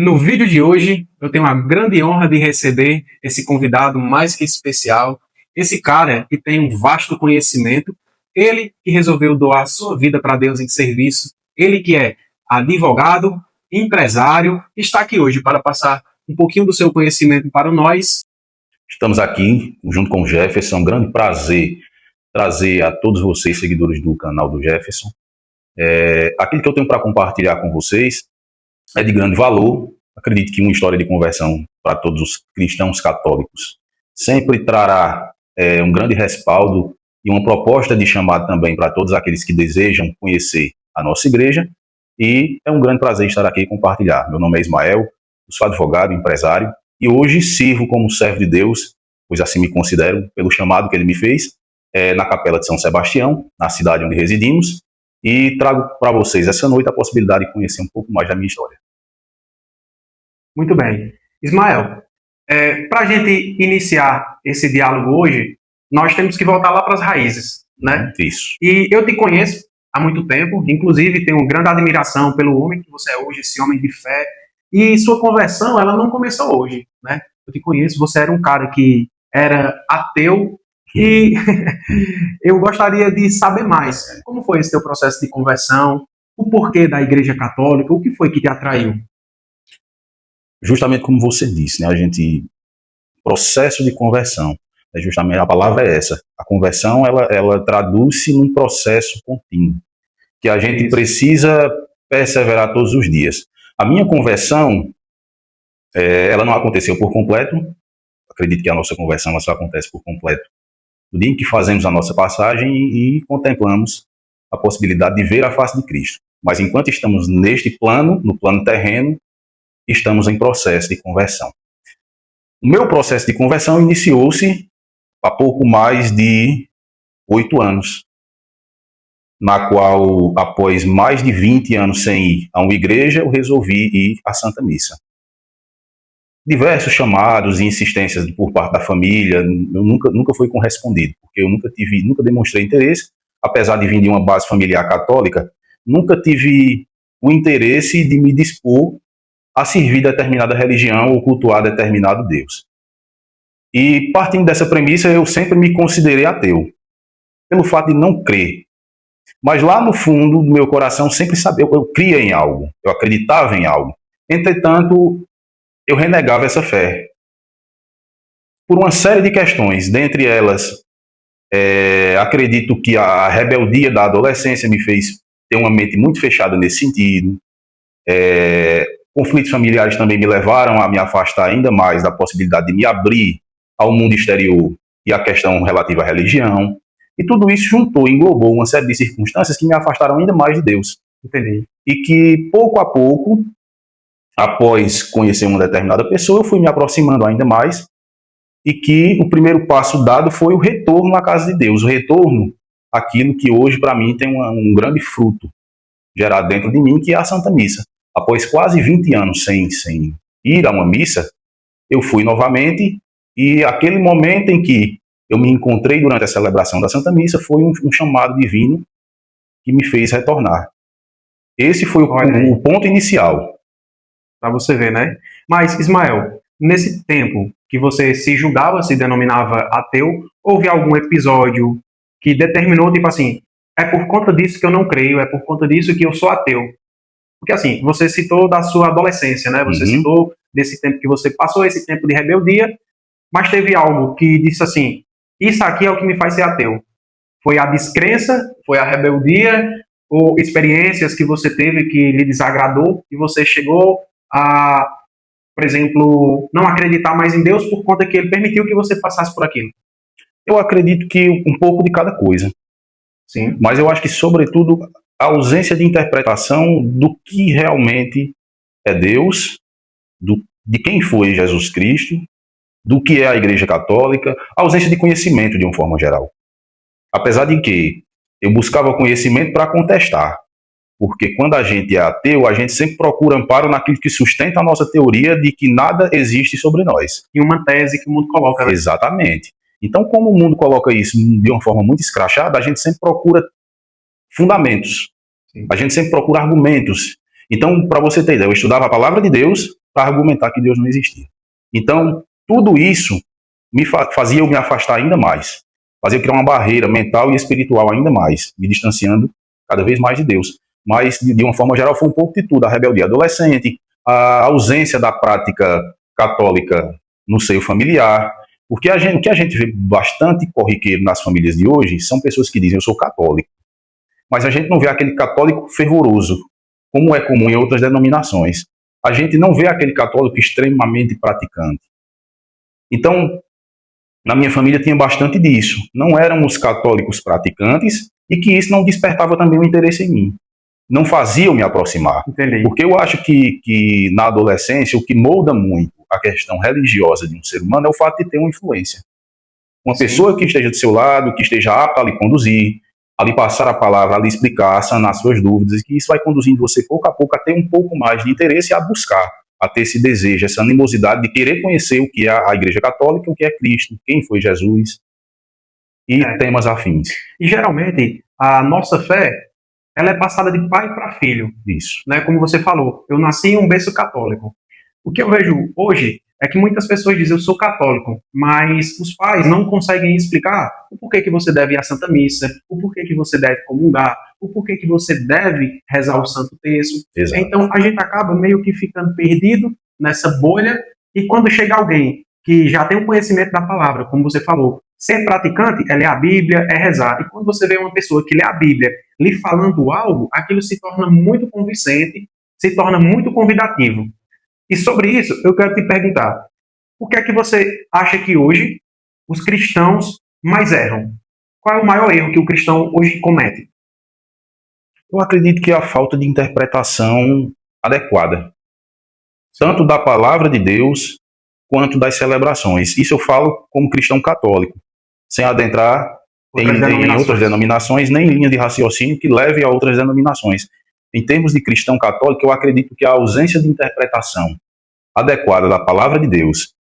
No vídeo de hoje, eu tenho a grande honra de receber esse convidado mais que especial, esse cara que tem um vasto conhecimento, ele que resolveu doar sua vida para Deus em serviço, ele que é advogado, empresário, está aqui hoje para passar um pouquinho do seu conhecimento para nós. Estamos aqui junto com o Jefferson, é um grande prazer trazer a todos vocês, seguidores do canal do Jefferson, aquilo que eu tenho para compartilhar com vocês é de grande valor. Acredito que uma história de conversão para todos os cristãos católicos sempre trará um grande respaldo e uma proposta de chamado também para todos aqueles que desejam conhecer a nossa igreja, e é um grande prazer estar aqui e compartilhar. Meu nome é Ismael, eu sou advogado, empresário, e hoje sirvo como servo de Deus, pois assim me considero, pelo chamado que ele me fez, na Capela de São Sebastião, na cidade onde residimos, e trago para vocês essa noite a possibilidade de conhecer um pouco mais da minha história. Muito bem. Ismael, para a gente iniciar esse diálogo hoje, nós temos que voltar lá para as raízes, né? Isso. E eu te conheço há muito tempo, inclusive tenho grande admiração pelo homem que você é hoje, esse homem de fé, e sua conversão, ela não começou hoje, né? Eu te conheço, você era um cara que era ateu, e eu gostaria de saber mais. Como foi esse teu processo de conversão? O porquê da Igreja Católica? O que foi que te atraiu? Justamente como você disse, né? Processo de conversão, justamente a palavra é essa. A conversão, ela traduz-se num processo contínuo, que a gente precisa perseverar todos os dias. A minha conversão, ela não aconteceu por completo. Acredito que a nossa conversão ela só acontece por completo no dia em que fazemos a nossa passagem e contemplamos a possibilidade de ver a face de Cristo. Mas enquanto estamos neste plano, no plano terreno, estamos em processo de conversão. O meu processo de conversão iniciou-se há pouco mais de 8 anos, na qual, após mais de 20 anos sem ir a uma igreja, eu resolvi ir à Santa Missa. Diversos chamados e insistências por parte da família, eu nunca fui correspondido, porque eu nunca demonstrei interesse, apesar de vir de uma base familiar católica, nunca tive o interesse de me dispor a servir determinada religião ou cultuar determinado Deus. E partindo dessa premissa, eu sempre me considerei ateu, pelo fato de não crer. Mas lá no fundo do meu coração sempre sabia, eu cria em algo, eu acreditava em algo. Entretanto, eu renegava essa fé por uma série de questões. Dentre elas, acredito que a rebeldia da adolescência me fez ter uma mente muito fechada nesse sentido. Conflitos familiares também me levaram a me afastar ainda mais da possibilidade de me abrir ao mundo exterior e à questão relativa à religião. E tudo isso englobou uma série de circunstâncias que me afastaram ainda mais de Deus. Entendi. E que, pouco a pouco, após conhecer uma determinada pessoa, eu fui me aproximando ainda mais, e que o primeiro passo dado foi o retorno à casa de Deus, o retorno àquilo que hoje, para mim, tem um grande fruto gerado dentro de mim, que é a Santa Missa. Após quase 20 anos sem ir a uma missa, eu fui novamente, e aquele momento em que eu me encontrei durante a celebração da Santa Missa foi um chamado divino que me fez retornar. Esse foi o ponto inicial. Para você ver, né? Mas, Ismael, nesse tempo que você se julgava, se denominava ateu, houve algum episódio que determinou, tipo assim, é por conta disso que eu não creio, é por conta disso que eu sou ateu? Porque, assim, você citou da sua adolescência, né? Você citou desse tempo que você passou, esse tempo de rebeldia, mas teve algo que disse assim, isso aqui é o que me faz ser ateu. Foi a descrença, foi a rebeldia, ou experiências que você teve que lhe desagradou, e você chegou a, por exemplo, não acreditar mais em Deus por conta que ele permitiu que você passasse por aquilo? Eu acredito que um pouco de cada coisa. Sim. Mas eu acho que, sobretudo, a ausência de interpretação do que realmente é Deus, de quem foi Jesus Cristo, do que é a Igreja Católica, a ausência de conhecimento de uma forma geral. Apesar de que eu buscava conhecimento para contestar, porque quando a gente é ateu, a gente sempre procura amparo naquilo que sustenta a nossa teoria de que nada existe sobre nós. E uma tese que o mundo coloca. Né? Exatamente. Então, como o mundo coloca isso de uma forma muito escrachada, a gente sempre procura fundamentos. Sim. A gente sempre procura argumentos. Então, para você ter ideia, eu estudava a palavra de Deus para argumentar que Deus não existia. Então, tudo isso fazia eu me afastar ainda mais, fazia eu criar uma barreira mental e espiritual ainda mais, me distanciando cada vez mais de Deus. Mas, de uma forma geral, foi um pouco de tudo: a rebeldia adolescente, a ausência da prática católica no seio familiar, porque o que a gente vê bastante corriqueiro nas famílias de hoje são pessoas que dizem: eu sou católico, mas a gente não vê aquele católico fervoroso, como é comum em outras denominações. A gente não vê aquele católico extremamente praticante. Então, na minha família tinha bastante disso. Não éramos católicos praticantes e que isso não despertava também o interesse em mim. Não fazia eu me aproximar. Entendi. Porque eu acho que na adolescência o que molda muito a questão religiosa de um ser humano é o fato de ter uma influência. Uma Sim. pessoa que esteja do seu lado, que esteja apta a lhe conduzir, a lhe passar a palavra, a lhe explicar, a sanar suas dúvidas, e que isso vai conduzindo você pouco a pouco a ter um pouco mais de interesse e a buscar, a ter esse desejo, essa animosidade de querer conhecer o que é a Igreja Católica, o que é Cristo, quem foi Jesus e temas afins. E geralmente a nossa fé, ela é passada de pai para filho. Isso. Né? Como você falou, eu nasci em um berço católico. O que eu vejo hoje é que muitas pessoas dizem: eu sou católico, mas os pais não conseguem explicar o porquê que você deve ir à Santa Missa, o porquê que você deve comungar, o porquê que você deve rezar o Santo Terço. Exato. Então a gente acaba meio que ficando perdido nessa bolha, e quando chega alguém que já tem o conhecimento da palavra, como você falou, ser praticante é ler a Bíblia, é rezar. E quando você vê uma pessoa que lê a Bíblia lhe falando algo, aquilo se torna muito convincente, se torna muito convidativo. E sobre isso, eu quero te perguntar: o que é que você acha que hoje os cristãos mais erram? Qual é o maior erro que o cristão hoje comete? Eu acredito que é a falta de interpretação adequada, tanto da palavra de Deus quanto das celebrações. Isso eu falo como cristão católico, sem adentrar em outras denominações, nem linha de raciocínio que leve a outras denominações. Em termos de cristão católico, eu acredito que a ausência de interpretação adequada da palavra de Deus,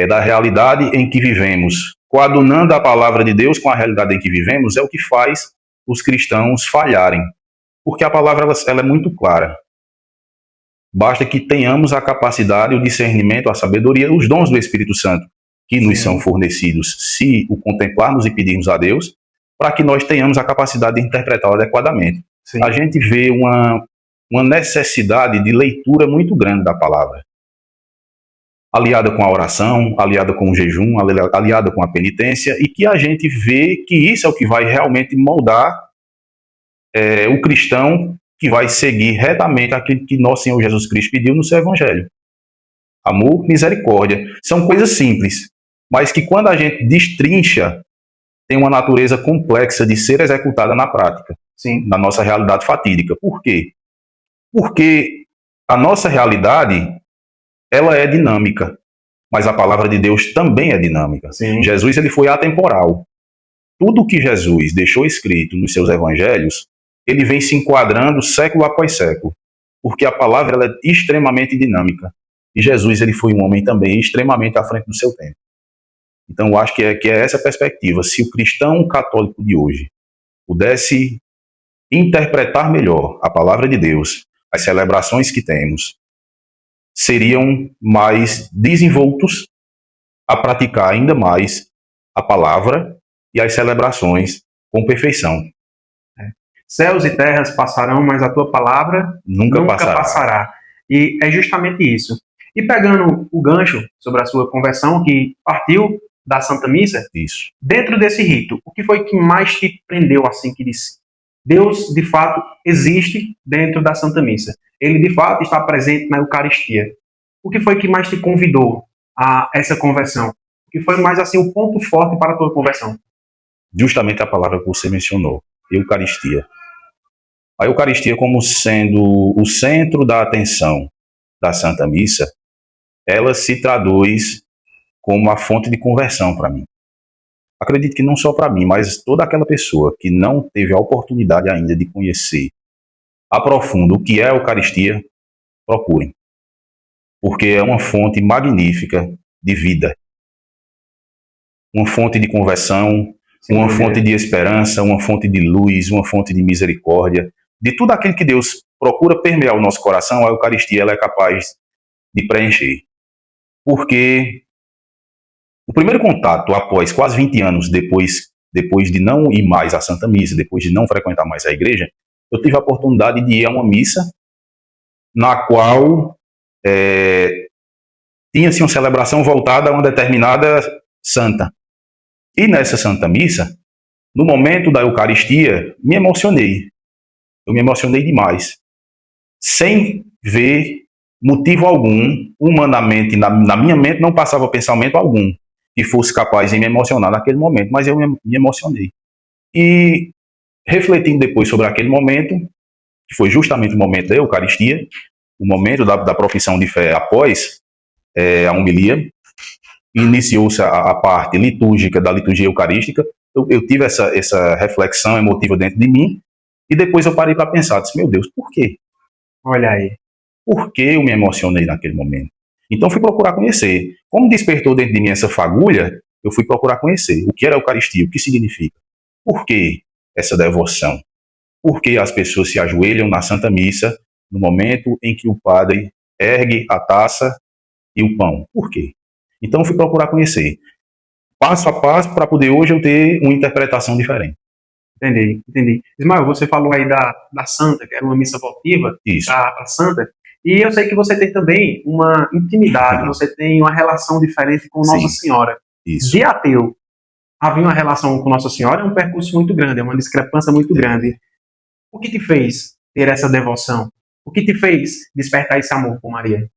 da realidade em que vivemos, coadunando a palavra de Deus com a realidade em que vivemos, é o que faz os cristãos falharem. Porque a palavra ela é muito clara. Basta que tenhamos a capacidade, o discernimento, a sabedoria, os dons do Espírito Santo que nos são fornecidos, se o contemplarmos e pedirmos a Deus, para que nós tenhamos a capacidade de interpretá-lo adequadamente. Sim. A gente vê uma necessidade de leitura muito grande da palavra, aliada com a oração, aliada com o jejum, aliada com a penitência, e que a gente vê que isso é o que vai realmente moldar o cristão que vai seguir retamente aquilo que nosso Senhor Jesus Cristo pediu no seu Evangelho. Amor, misericórdia. São coisas simples, mas que quando a gente destrincha, tem uma natureza complexa de ser executada na prática. Sim. Na nossa realidade fatídica. Por quê? Porque a nossa realidade, ela é dinâmica, mas a palavra de Deus também é dinâmica. Sim. Jesus, ele foi atemporal. Tudo que Jesus deixou escrito nos seus evangelhos, ele vem se enquadrando século após século, porque a palavra ela é extremamente dinâmica. E Jesus, ele foi um homem também extremamente à frente do seu tempo. Então, eu acho que é essa a perspectiva. Se o cristão católico de hoje pudesse interpretar melhor a palavra de Deus, as celebrações que temos, seriam mais desenvoltos a praticar ainda mais a palavra e as celebrações com perfeição. Céus e terras passarão, mas a tua palavra nunca passará. E é justamente isso. E pegando o gancho sobre a sua conversão, que partiu da Santa Missa, isso. Dentro desse rito, o que foi que mais te prendeu, assim, que disse: Deus, de fato, existe dentro da Santa Missa. Ele, de fato, está presente na Eucaristia. O que foi que mais te convidou a essa conversão? O que foi mais, assim, o ponto forte para a tua conversão? Justamente a palavra que você mencionou, Eucaristia. A Eucaristia, como sendo o centro da atenção da Santa Missa, ela se traduz como a fonte de conversão para mim. Acredito que não só para mim, mas toda aquela pessoa que não teve a oportunidade ainda de conhecer a profundo o que é a Eucaristia, procurem. Porque é uma fonte magnífica de vida. Uma fonte de conversão, uma fonte de esperança, uma fonte de luz, uma fonte de misericórdia. De tudo aquilo que Deus procura permear o nosso coração, a Eucaristia ela é capaz de preencher. Porque o primeiro contato, após quase 20 anos depois de não ir mais à Santa Missa, depois de não frequentar mais a igreja, eu tive a oportunidade de ir a uma missa na qual tinha-se uma celebração voltada a uma determinada santa. E nessa Santa Missa, no momento da Eucaristia, me emocionei. Eu me emocionei demais. Sem ver motivo algum, humanamente, na minha mente não passava pensamento algum que fosse capaz de me emocionar naquele momento, mas eu me emocionei. E refletindo depois sobre aquele momento, que foi justamente o momento da Eucaristia, o momento da profissão de fé após a homilia, iniciou-se a parte litúrgica da liturgia eucarística, eu tive essa reflexão emotiva dentro de mim, e depois eu parei para pensar, disse, meu Deus, por quê? Olha aí. Por que eu me emocionei naquele momento? Então fui procurar conhecer. Como despertou dentro de mim essa fagulha, eu fui procurar conhecer o que era a Eucaristia, o que significa. Por que essa devoção? Por que as pessoas se ajoelham na Santa Missa no momento em que o padre ergue a taça e o pão? Por quê? Então fui procurar conhecer. Passo a passo para poder hoje eu ter uma interpretação diferente. Entendi. Ismael, você falou aí da Santa, que era uma missa votiva para Santa, e eu sei que você tem também uma intimidade, você tem uma relação diferente com Nossa Senhora. Isso. De ateu, havia uma relação com Nossa Senhora, é um percurso muito grande, é uma discrepância muito grande. O que te fez ter essa devoção? O que te fez despertar esse amor por Maria?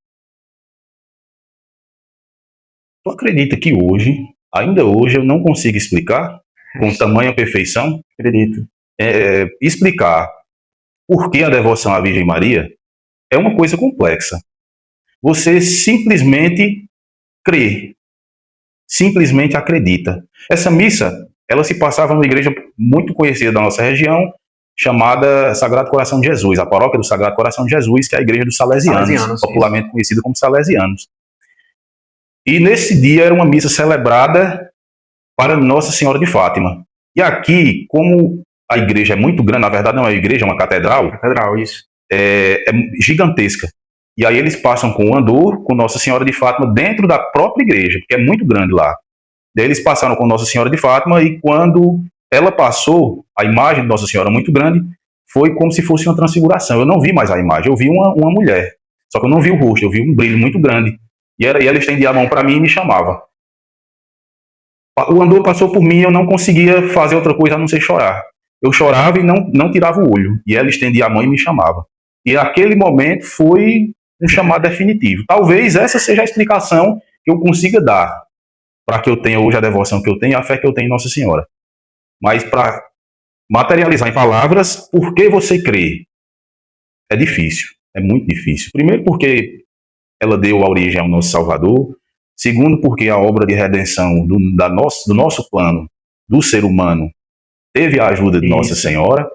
Tu acredita que hoje, ainda hoje, eu não consigo explicar com tamanha perfeição? Acredito. Explicar por que a devoção à Virgem Maria é uma coisa complexa. Você simplesmente crê, simplesmente acredita. Essa missa, ela se passava numa igreja muito conhecida da nossa região, chamada Sagrado Coração de Jesus, a paróquia do Sagrado Coração de Jesus, que é a igreja dos Salesianos, popularmente conhecida como Salesianos. E nesse dia era uma missa celebrada para Nossa Senhora de Fátima. E aqui, como a igreja é muito grande, na verdade não é uma igreja, é uma catedral. Catedral, isso. É gigantesca. E aí eles passam com o andor, com Nossa Senhora de Fátima, dentro da própria igreja, porque é muito grande lá. Daí eles passaram com Nossa Senhora de Fátima e quando ela passou, a imagem de Nossa Senhora muito grande, foi como se fosse uma transfiguração. Eu não vi mais a imagem, eu vi uma mulher. Só que eu não vi o rosto, eu vi um brilho muito grande. E ela estendia a mão para mim e me chamava. O andor passou por mim e eu não conseguia fazer outra coisa a não ser chorar. Eu chorava e não tirava o olho. E ela estendia a mão e me chamava. E aquele momento foi um chamado definitivo. Talvez essa seja a explicação que eu consiga dar para que eu tenha hoje a devoção que eu tenho e a fé que eu tenho em Nossa Senhora. Mas para materializar em palavras, por que você crê? É difícil, é muito difícil. Primeiro porque ela deu a origem ao nosso Salvador. Segundo porque a obra de redenção do nosso plano, do ser humano, teve a ajuda de Nossa Senhora.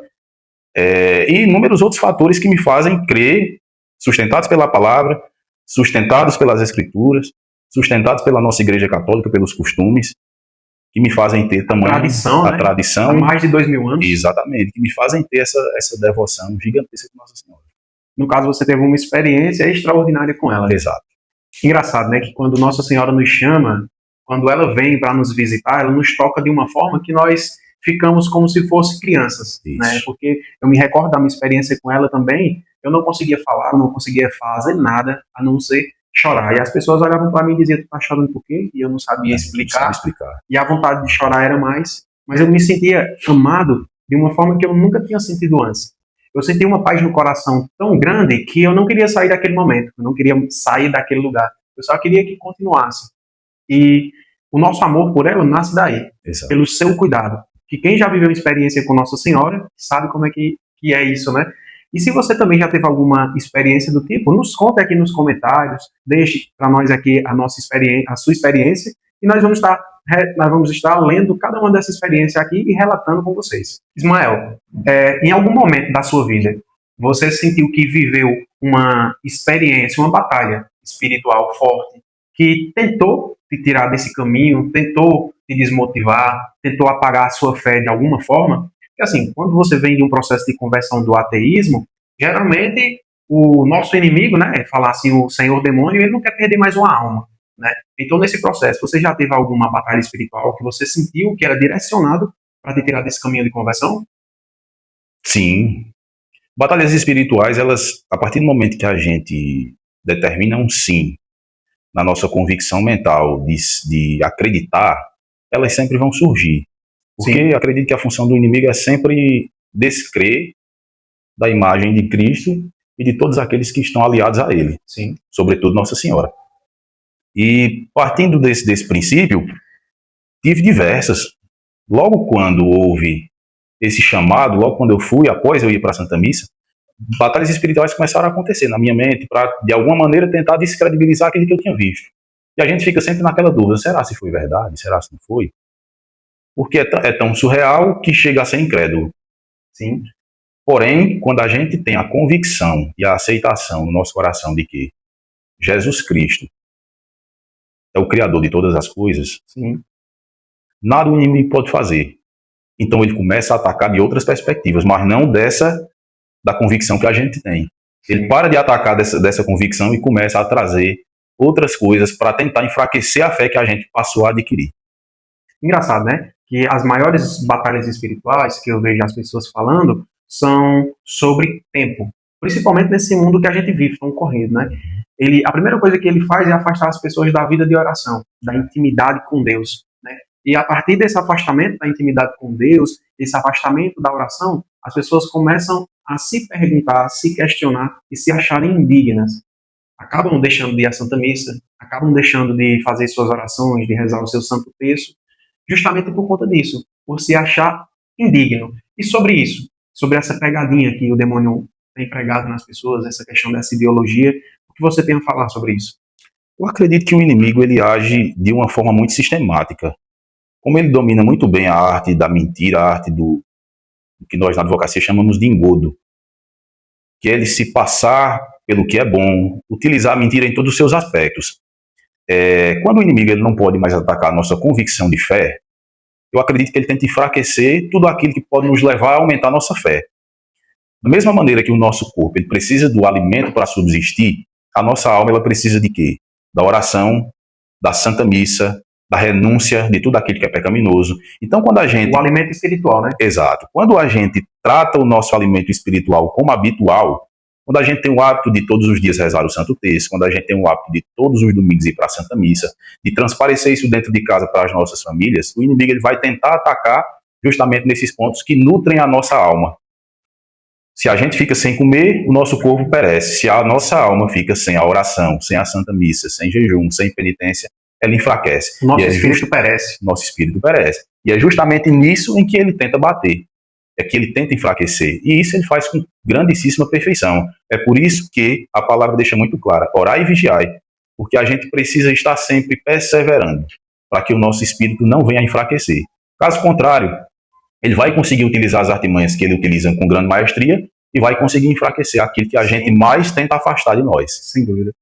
E inúmeros outros fatores que me fazem crer, sustentados pela palavra, sustentados pelas escrituras, sustentados pela nossa igreja católica, pelos costumes, que me fazem ter tamanho a tradição. Há mais de 2000 anos. Exatamente, que me fazem ter essa devoção gigantesca de Nossa Senhora. No caso, você teve uma experiência extraordinária com ela. Exato. Engraçado, né, que quando Nossa Senhora nos chama, quando ela vem para nos visitar, ela nos toca de uma forma que nós ficamos como se fossem crianças, né? Porque eu me recordo da minha experiência com ela também, eu não conseguia falar, não conseguia fazer nada, a não ser chorar. E as pessoas olhavam para mim e diziam, tu tá chorando por quê? E eu não sabia explicar. E a vontade de chorar era mais, mas eu me sentia amado de uma forma que eu nunca tinha sentido antes. Eu senti uma paz no coração tão grande que eu não queria sair daquele momento, eu não queria sair daquele lugar, eu só queria que continuasse. E o nosso amor por ela nasce daí, pelo seu cuidado. Que quem já viveu uma experiência com Nossa Senhora sabe como é que é isso, né? E se você também já teve alguma experiência do tipo, nos conta aqui nos comentários, deixe para nós aqui a sua experiência, e nós vamos estar lendo cada uma dessas experiências aqui e relatando com vocês. Ismael, em algum momento da sua vida, você sentiu que viveu uma experiência, uma batalha espiritual forte, que tentou te tirar desse caminho, tentou te desmotivar, tentou apagar a sua fé de alguma forma? Porque assim, quando você vem de um processo de conversão do ateísmo, geralmente o nosso inimigo, né, falar assim, o senhor demônio, ele não quer perder mais uma alma, né? Então, nesse processo, você já teve alguma batalha espiritual que você sentiu que era direcionado para te tirar desse caminho de conversão? Sim. Batalhas espirituais, elas, a partir do momento que a gente determina um sim na nossa convicção mental de acreditar, elas sempre vão surgir. Porque Sim. acredito que a função do inimigo é sempre descrer da imagem de Cristo e de todos aqueles que estão aliados a ele, Sim. sobretudo Nossa Senhora. E partindo desse princípio, tive diversas. Logo quando houve esse chamado, logo quando eu fui, após eu ir para a Santa Missa, batalhas espirituais começaram a acontecer na minha mente para, de alguma maneira, tentar descredibilizar aquilo que eu tinha visto. E a gente fica sempre naquela dúvida, será se foi verdade? Será se não foi? Porque é tão surreal que chega a ser incrédulo. Sim. Porém, quando a gente tem a convicção e a aceitação no nosso coração de que Jesus Cristo é o Criador de todas as coisas, Sim. nada o inimigo pode fazer. Então ele começa a atacar de outras perspectivas, mas não dessa da convicção que a gente tem. Ele para de atacar dessa convicção e começa a trazer outras coisas para tentar enfraquecer a fé que a gente passou a adquirir. Engraçado, né? Que as maiores batalhas espirituais que eu vejo as pessoas falando são sobre tempo. Principalmente nesse mundo que a gente vive, tão corrido, né? A primeira coisa que ele faz é afastar as pessoas da vida de oração, da intimidade com Deus, né? E a partir desse afastamento da intimidade com Deus, esse afastamento da oração, as pessoas começam a se perguntar, a se questionar e se acharem indignas. Acabam deixando de ir à Santa Missa, acabam deixando de fazer suas orações, de rezar o seu Santo Terço, justamente por conta disso, por se achar indigno. E sobre isso, sobre essa pegadinha que o demônio tem pregado nas pessoas, essa questão dessa ideologia, o que você tem a falar sobre isso? Eu acredito que o inimigo ele age de uma forma muito sistemática. Como ele domina muito bem a arte da mentira, a arte do que nós na advocacia chamamos de engodo, que é ele se passar pelo que é bom, utilizar a mentira em todos os seus aspectos. Quando o inimigo ele não pode mais atacar a nossa convicção de fé, eu acredito que ele tenta enfraquecer tudo aquilo que pode nos levar a aumentar a nossa fé. Da mesma maneira que o nosso corpo ele precisa do alimento para subsistir, a nossa alma ela precisa de quê? Da oração, da Santa Missa, da renúncia de tudo aquilo que é pecaminoso. Então, quando a gente... O alimento espiritual, né? Exato. Quando a gente trata o nosso alimento espiritual como habitual, quando a gente tem o hábito de todos os dias rezar o Santo Terço, quando a gente tem o hábito de todos os domingos ir para a Santa Missa, de transparecer isso dentro de casa para as nossas famílias, o inimigo ele vai tentar atacar justamente nesses pontos que nutrem a nossa alma. Se a gente fica sem comer, o nosso corpo perece. Se a nossa alma fica sem a oração, sem a Santa Missa, sem jejum, sem penitência, ela enfraquece. Nosso espírito perece. Nosso espírito perece. E é justamente nisso em que ele tenta bater. É que ele tenta enfraquecer. E isso ele faz com grandíssima perfeição. É por isso que a palavra deixa muito clara: orai e vigiai. Porque a gente precisa estar sempre perseverando para que o nosso espírito não venha a enfraquecer. Caso contrário, ele vai conseguir utilizar as artimanhas que ele utiliza com grande maestria e vai conseguir enfraquecer aquilo que a gente mais tenta afastar de nós. Sem dúvida.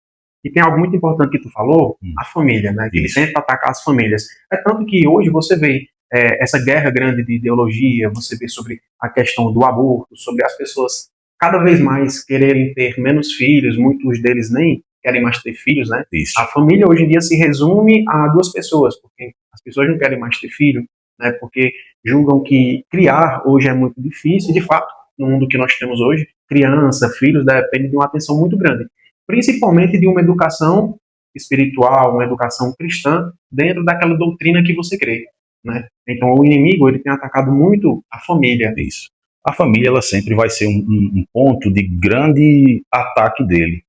E tem algo muito importante que tu falou, a família, né? Que tenta atacar as famílias. É tanto que hoje você vê essa guerra grande de ideologia, você vê sobre a questão do aborto, sobre as pessoas cada vez mais quererem ter menos filhos, muitos deles nem querem mais ter filhos, né? Isso. A família hoje em dia se resume a duas pessoas, porque as pessoas não querem mais ter filho, né? Porque julgam que criar hoje é muito difícil, e de fato, no mundo que nós temos hoje, criança, filhos, depende de uma atenção muito grande, principalmente de uma educação espiritual, uma educação cristã, dentro daquela doutrina que você crê, né? Então o inimigo ele tem atacado muito a família. Isso. A família ela sempre vai ser um ponto de grande ataque dele.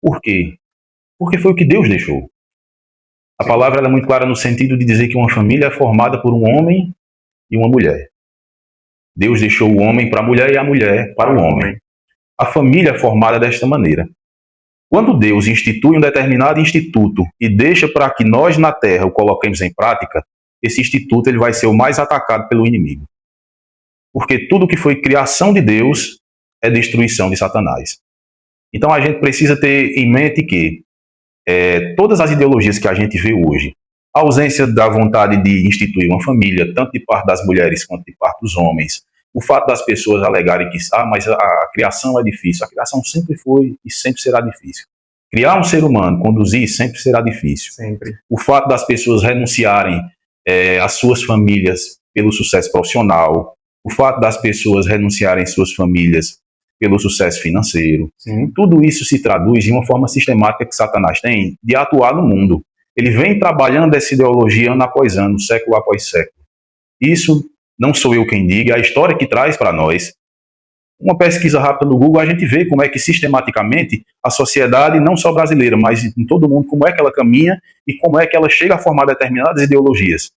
Por quê? Porque foi o que Deus deixou. A palavra ela é muito clara no sentido de dizer que uma família é formada por um homem e uma mulher. Deus deixou o homem para a mulher e a mulher para o homem. A família é formada desta maneira. Quando Deus institui um determinado instituto e deixa para que nós na terra o coloquemos em prática, esse instituto ele vai ser o mais atacado pelo inimigo. Porque tudo que foi criação de Deus é destruição de Satanás. Então a gente precisa ter em mente que todas as ideologias que a gente vê hoje, a ausência da vontade de instituir uma família, tanto de parte das mulheres quanto de parte dos homens, O fato das pessoas alegarem que mas a criação é difícil. A criação sempre foi e sempre será difícil. Criar um ser humano, conduzir, sempre será difícil. Sempre. O fato das pessoas renunciarem às suas famílias pelo sucesso profissional, o fato das pessoas renunciarem às suas famílias pelo sucesso financeiro, Sim. Tudo isso se traduz em uma forma sistemática que Satanás tem de atuar no mundo. Ele vem trabalhando essa ideologia ano após ano, século após século. Isso não sou eu quem diga, é a história que traz para nós. Uma pesquisa rápida no Google, a gente vê como é que sistematicamente a sociedade, não só brasileira, mas em todo mundo, como é que ela caminha e como é que ela chega a formar determinadas ideologias.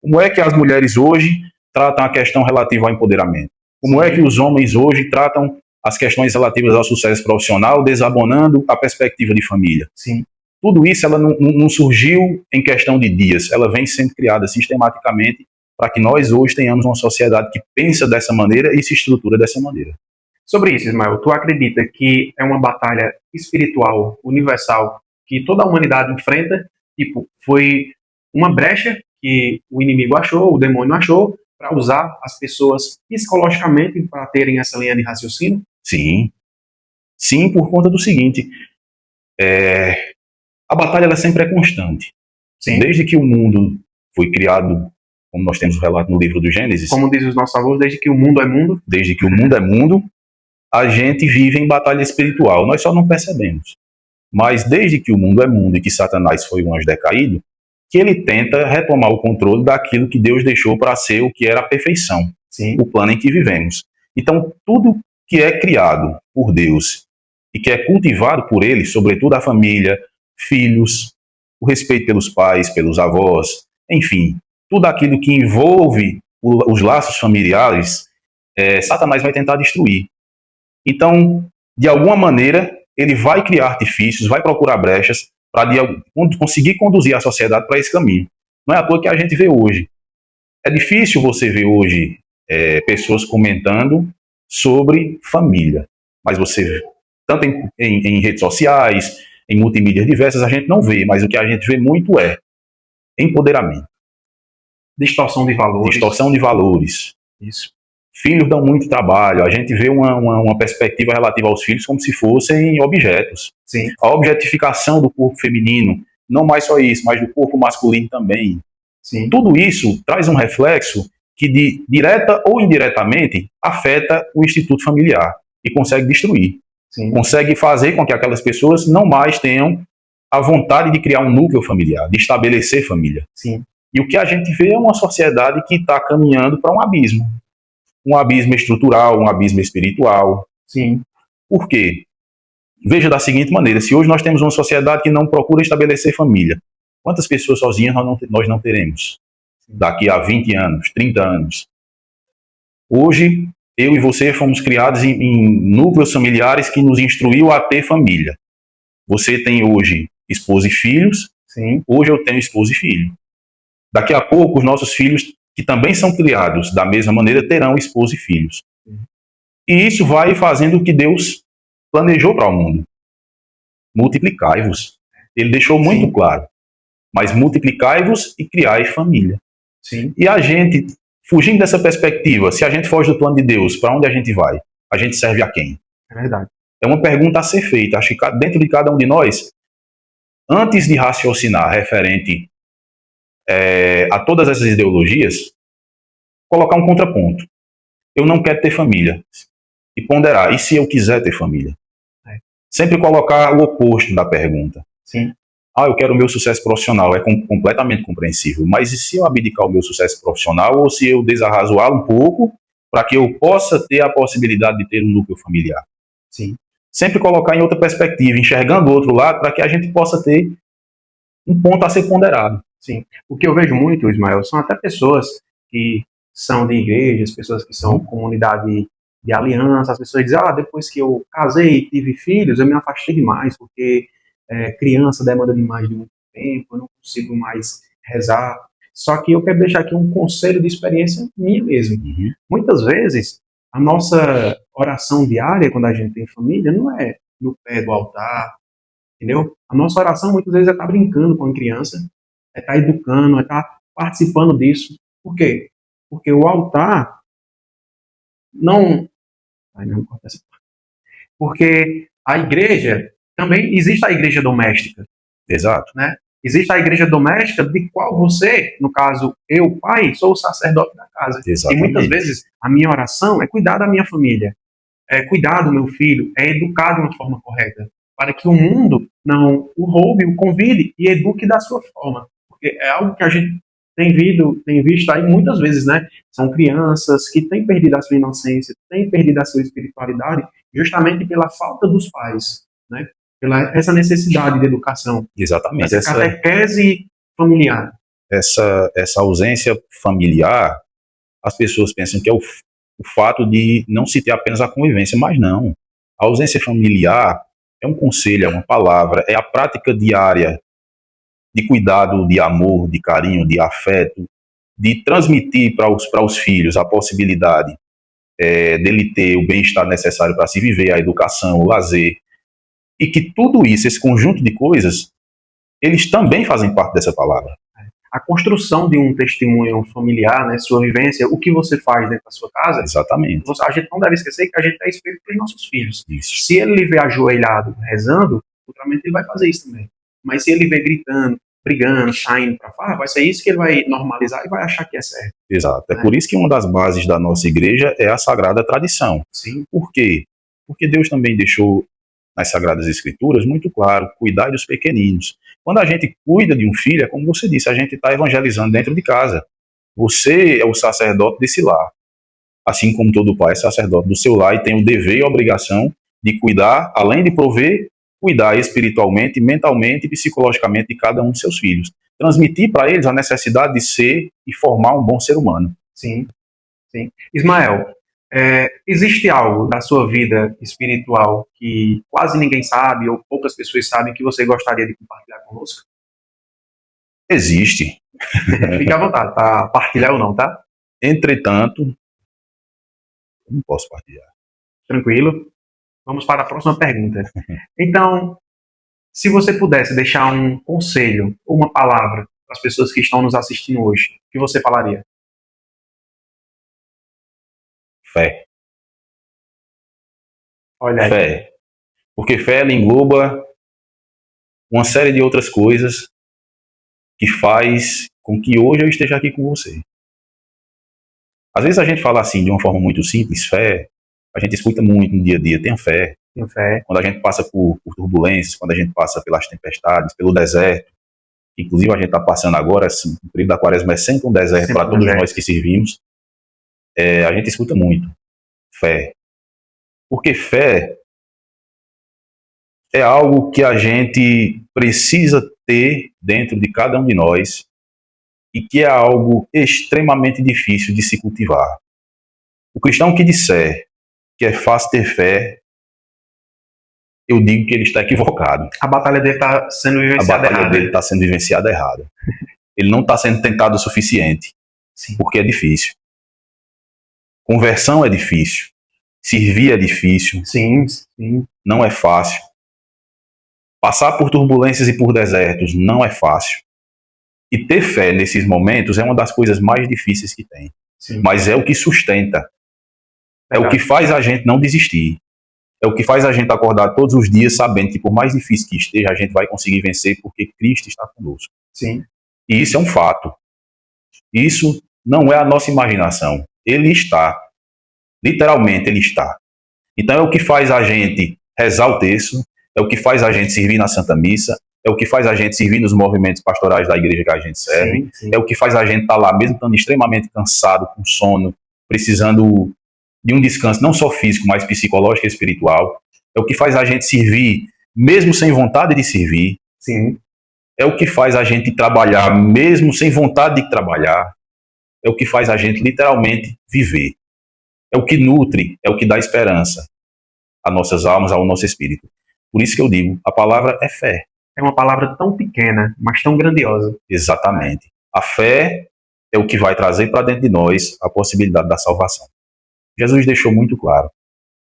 Como é que as mulheres hoje tratam a questão relativa ao empoderamento? Como é que os homens hoje tratam as questões relativas ao sucesso profissional, desabonando a perspectiva de família? Sim. Tudo isso ela não surgiu em questão de dias, ela vem sendo criada sistematicamente para que nós hoje tenhamos uma sociedade que pensa dessa maneira e se estrutura dessa maneira. Sobre isso, Ismael, tu acredita que é uma batalha espiritual, universal, que toda a humanidade enfrenta? Tipo, foi uma brecha que o inimigo achou, o demônio achou, para usar as pessoas psicologicamente para terem essa linha de raciocínio? Sim. Sim, por conta do seguinte, a batalha ela sempre é constante. Sim. Desde que o mundo foi criado, como nós temos o relato no livro do Gênesis. Como diz os nossos avós, desde que o mundo é mundo. Desde que o mundo é mundo, a gente vive em batalha espiritual. Nós só não percebemos. Mas desde que o mundo é mundo e que Satanás foi um anjo decaído, que ele tenta retomar o controle daquilo que Deus deixou para ser o que era a perfeição. Sim. O plano em que vivemos. Então, tudo que é criado por Deus e que é cultivado por Ele, sobretudo a família, filhos, o respeito pelos pais, pelos avós, enfim, tudo aquilo que envolve os laços familiares, Satanás vai tentar destruir. Então, de alguma maneira, ele vai criar artifícios, vai procurar brechas para conseguir conduzir a sociedade para esse caminho. Não é à toa que a gente vê hoje. É difícil você ver hoje pessoas comentando sobre família, mas você vê, tanto em redes sociais, em multimídias diversas, a gente não vê, mas o que a gente vê muito é empoderamento. Distorção de valores. Distorção de valores. Isso. Filhos dão muito trabalho. A gente vê uma perspectiva relativa aos filhos como se fossem objetos. Sim. A objetificação do corpo feminino, não mais só isso, mas do corpo masculino também. Sim. Tudo isso traz um reflexo que, direta ou indiretamente, afeta o instituto familiar e consegue destruir. Sim. Consegue fazer com que aquelas pessoas não mais tenham a vontade de criar um núcleo familiar, de estabelecer família. Sim. E o que a gente vê é uma sociedade que está caminhando para um abismo estrutural, um abismo espiritual. Sim. Por quê? Veja da seguinte maneira, se hoje nós temos uma sociedade que não procura estabelecer família, quantas pessoas sozinhas nós não teremos? Daqui a 20 anos, 30 anos. Hoje, eu e você fomos criados em núcleos familiares que nos instruiu a ter família. Você tem hoje esposa e filhos. Sim. Hoje eu tenho esposa e filho. Daqui a pouco, os nossos filhos, que também são criados da mesma maneira, terão esposa e filhos. E isso vai fazendo o que Deus planejou para o mundo. Multiplicai-vos. Ele deixou muito Sim. claro. Mas multiplicai-vos e criai família. Sim. E a gente, fugindo dessa perspectiva, se a gente foge do plano de Deus, para onde a gente vai? A gente serve a quem? É verdade. É uma pergunta a ser feita. Acho que dentro de cada um de nós, antes de raciocinar referente a todas essas ideologias, colocar um contraponto. Eu não quero ter família. E ponderar. E se eu quiser ter família? Sempre colocar o oposto da pergunta. Sim. Eu quero o meu sucesso profissional. É completamente compreensível. Mas e se eu abdicar o meu sucesso profissional ou se eu desarrazoá-lo um pouco para que eu possa ter a possibilidade de ter um núcleo familiar? Sim. Sempre colocar em outra perspectiva, enxergando o outro lado para que a gente possa ter um ponto a ser ponderado. Sim. O que eu vejo muito, Ismael, são até pessoas que são de igrejas, pessoas que são comunidade de aliança, as pessoas dizem, depois que eu casei e tive filhos, eu me afastei demais, porque criança demanda demais de muito tempo, eu não consigo mais rezar. Só que eu quero deixar aqui um conselho de experiência minha mesmo. Uhum. Muitas vezes, a nossa oração diária, quando a gente tem família, não é no pé do altar, entendeu? A nossa oração, muitas vezes, é estar brincando com a criança, é estar educando, é estar participando disso. Por quê? Porque o altar não... Ai, não corta essa parte. Porque a igreja, também existe a igreja doméstica. Exato. Né? Existe a igreja doméstica de qual você, no caso, eu, pai, sou o sacerdote da casa. Exatamente. E muitas vezes a minha oração é cuidar da minha família, é cuidar do meu filho, é educar de uma forma correta, para que o mundo não o roube, o convide e eduque da sua forma. Porque é algo que a gente tem visto aí muitas vezes, né? São crianças que têm perdido a sua inocência, têm perdido a sua espiritualidade, justamente pela falta dos pais, né? Pela essa necessidade de educação. Exatamente. Essa catequese familiar. Essa ausência familiar, as pessoas pensam que é o fato de não se ter apenas a convivência, mas não. A ausência familiar é um conselho, é uma palavra, é a prática diária de cuidado, de amor, de carinho, de afeto, de transmitir para os filhos a possibilidade dele ter o bem-estar necessário para se viver, a educação, o lazer, e que tudo isso, esse conjunto de coisas, eles também fazem parte dessa palavra. A construção de um testemunho familiar, né, sua vivência, o que você faz dentro da sua casa. Exatamente. A gente não deve esquecer que a gente é espelho para os nossos filhos. Isso. Se ele lhe vê ajoelhado, rezando, futuramente ele vai fazer isso também. Mas se ele vê gritando, brigando, saindo para fora, vai ser isso que ele vai normalizar e vai achar que é certo. Exato. É por isso que uma das bases da nossa igreja é a Sagrada Tradição. Sim. Por quê? Porque Deus também deixou nas Sagradas Escrituras muito claro, cuidar dos pequeninos. Quando a gente cuida de um filho, é como você disse, a gente está evangelizando dentro de casa. Você é o sacerdote desse lar. Assim como todo pai é sacerdote do seu lar e tem o dever e a obrigação de cuidar, além de prover, cuidar espiritualmente, mentalmente e psicologicamente de cada um de seus filhos. Transmitir para eles a necessidade de ser e formar um bom ser humano. Sim, sim. Ismael, existe algo da sua vida espiritual que quase ninguém sabe ou poucas pessoas sabem que você gostaria de compartilhar conosco? Existe. Fique à vontade, tá? Partilhar ou não, tá? Entretanto, eu não posso partilhar. Tranquilo. Vamos para a próxima pergunta. Então, se você pudesse deixar um conselho ou uma palavra para as pessoas que estão nos assistindo hoje, o que você falaria? Fé. Olha aí. Fé. Porque fé ela engloba uma série de outras coisas que faz com que hoje eu esteja aqui com você. Às vezes a gente fala assim de uma forma muito simples, fé, a gente escuta muito no dia a dia, tenha fé. Tenho fé. Quando a gente passa por turbulências, quando a gente passa pelas tempestades, pelo deserto, inclusive a gente está passando agora, assim, o período da quaresma é sempre um deserto para todos nós que servimos, a gente escuta muito fé. Porque fé é algo que a gente precisa ter dentro de cada um de nós e que é algo extremamente difícil de se cultivar. O cristão que disser que é fácil ter fé, eu digo que ele está equivocado. A batalha dele está sendo vivenciada errado. A batalha dele está sendo vivenciada errado. Ele não está sendo tentado o suficiente. Sim. Porque é difícil. Conversão é difícil. Servir é difícil. Sim, sim. Não é fácil. Passar por turbulências e por desertos não é fácil. E ter fé nesses momentos é uma das coisas mais difíceis que tem. Sim. Mas é o que sustenta. É o que faz a gente não desistir. É o que faz a gente acordar todos os dias sabendo que por mais difícil que esteja, a gente vai conseguir vencer porque Cristo está conosco. Sim. E isso é um fato. Isso não é a nossa imaginação. Ele está. Literalmente, ele está. Então é o que faz a gente rezar o terço, é o que faz a gente servir na Santa Missa, é o que faz a gente servir nos movimentos pastorais da igreja que a gente serve, sim. É o que faz a gente estar lá, mesmo estando extremamente cansado, com sono, precisando de um descanso não só físico, mas psicológico e espiritual. É o que faz a gente servir, mesmo sem vontade de servir. Sim. É o que faz a gente trabalhar, mesmo sem vontade de trabalhar. É o que faz a gente literalmente viver. É o que nutre, é o que dá esperança às nossas almas, ao nosso espírito. Por isso que eu digo, a palavra é fé. É uma palavra tão pequena, mas tão grandiosa. Exatamente. A fé é o que vai trazer para dentro de nós a possibilidade da salvação. Jesus deixou muito claro: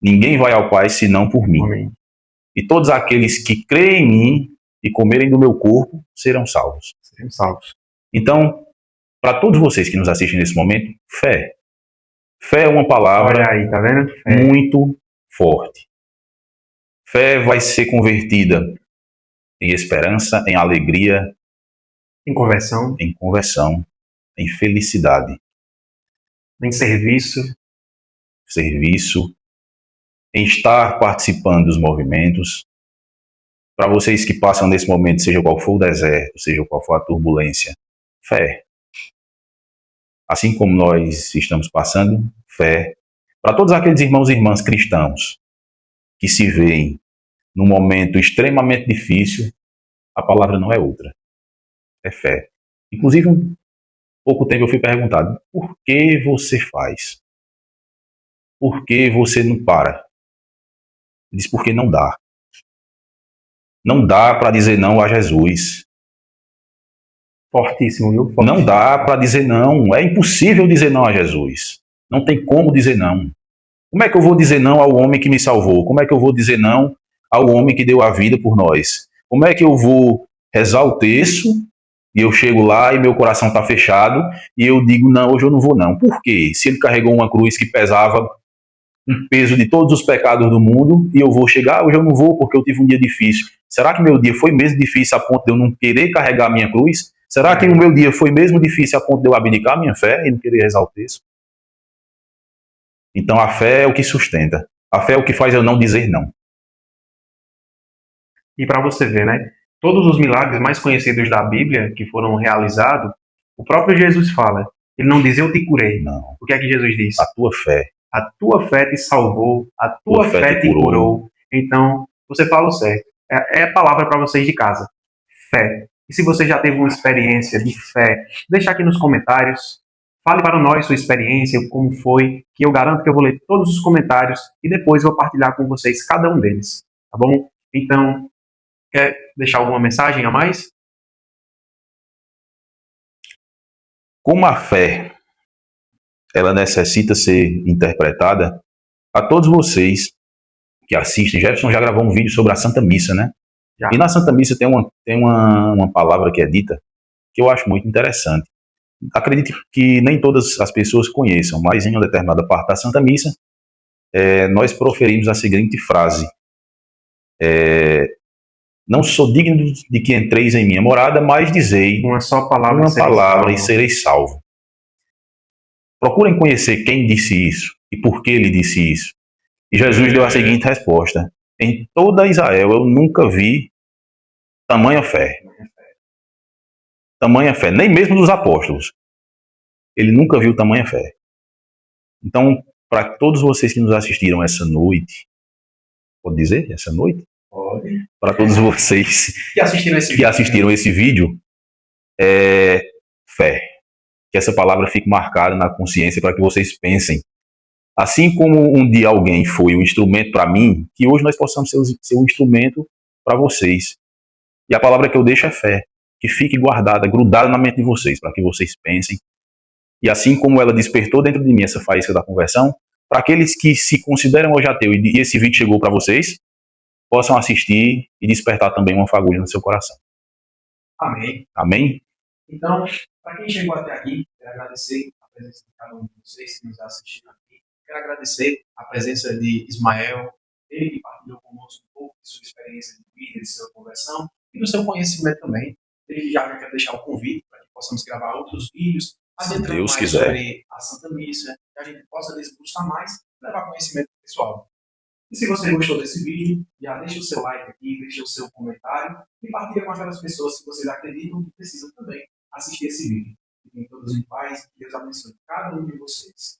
ninguém vai ao Pai senão por mim. Amém. E todos aqueles que creem em mim e comerem do meu corpo serão salvos. Serão salvos. Então, para todos vocês que nos assistem nesse momento, fé. Fé é uma palavra Olha aí, tá vendo? Fé. muito forte. Fé vai ser convertida em esperança, em alegria, Em conversão, em conversão, em felicidade, em serviço. serviço, em estar participando dos movimentos. Para vocês que passam nesse momento, seja qual for o deserto, seja qual for a turbulência, fé. Assim como nós estamos passando, fé. Para todos aqueles irmãos e irmãs cristãos que se veem num momento extremamente difícil, a palavra não é outra, é fé. Inclusive, um pouco tempo eu fui perguntado, por que você faz? Por que você não para? Ele disse, porque não dá. Não dá para dizer não a Jesus. Fortíssimo, viu? Não Fortíssimo. dá para dizer não. É impossível dizer não a Jesus. Não tem como dizer não. Como é que eu vou dizer não ao homem que me salvou? Como é que eu vou dizer não ao homem que deu a vida por nós? Como é que eu vou rezar o terço e eu chego lá e meu coração está fechado e eu digo, não, hoje eu não vou não. Por quê? Se ele carregou uma cruz que pesava um peso de todos os pecados do mundo e eu vou chegar, hoje eu não vou porque eu tive um dia difícil. Será que meu dia foi mesmo difícil a ponto de eu não querer carregar a minha cruz? Será que o meu dia foi mesmo difícil a ponto de eu abdicar a minha fé e não querer rezar o texto? Então a fé é o que sustenta. A fé é o que faz eu não dizer não. E para você ver, né? Todos os milagres mais conhecidos da Bíblia que foram realizados, o próprio Jesus fala. Ele não diz, eu te curei. Não. O que é que Jesus diz? A tua fé. A tua fé te salvou, a tua fé te curou. Então, você fala o certo. É a palavra para vocês de casa. Fé. E se você já teve uma experiência de fé, deixa aqui nos comentários. Fale para nós sua experiência, como foi, que eu garanto que eu vou ler todos os comentários e depois vou partilhar com vocês cada um deles. Tá bom? Então, quer deixar alguma mensagem a mais? Como a fé ela necessita ser interpretada, a todos vocês que assistem, Jefferson já gravou um vídeo sobre a Santa Missa, né? Já. E na Santa Missa tem uma palavra que é dita que eu acho muito interessante. Acredito que nem todas as pessoas conheçam, mas em uma determinada parte da Santa Missa, nós proferimos a seguinte frase: não sou digno de que entreis em minha morada, mas dizei Uma só palavra, uma palavra e sereis salvo. Procurem conhecer quem disse isso e por que ele disse isso. E Jesus deu a seguinte resposta: em toda Israel eu nunca vi tamanha fé. Tamanha fé, nem mesmo dos apóstolos. Ele nunca viu tamanha fé. Então, para todos vocês que nos assistiram essa noite, pode dizer essa noite? Pode. Para todos vocês Que assistiram esse vídeo, fé. Que essa palavra fique marcada na consciência para que vocês pensem. Assim como um dia alguém foi um instrumento para mim, que hoje nós possamos ser um instrumento para vocês. E a palavra que eu deixo é fé. Que fique guardada, grudada na mente de vocês, para que vocês pensem. E assim como ela despertou dentro de mim essa faísca da conversão, para aqueles que se consideram hoje ateu e esse vídeo chegou para vocês, possam assistir e despertar também uma fagulha no seu coração. Amém. Amém? Então, para quem chegou até aqui, quero agradecer a presença de cada um de vocês que nos assistiram aqui. Quero agradecer a presença de Ismael, ele que partilhou conosco um pouco de sua experiência de vida, de sua conversão e do seu conhecimento também. Ele já quer deixar o convite para que possamos gravar outros vídeos, adentrando Deus mais quiser. sobre a Santa Missa, que a gente possa desbuscar mais e levar conhecimento pessoal. E se você gostou desse vídeo, já deixa o seu like aqui, deixa o seu comentário e partilha com aquelas pessoas que vocês acreditam que precisam também assistir esse vídeo. Fiquem todos em paz, que Deus abençoe cada um de vocês.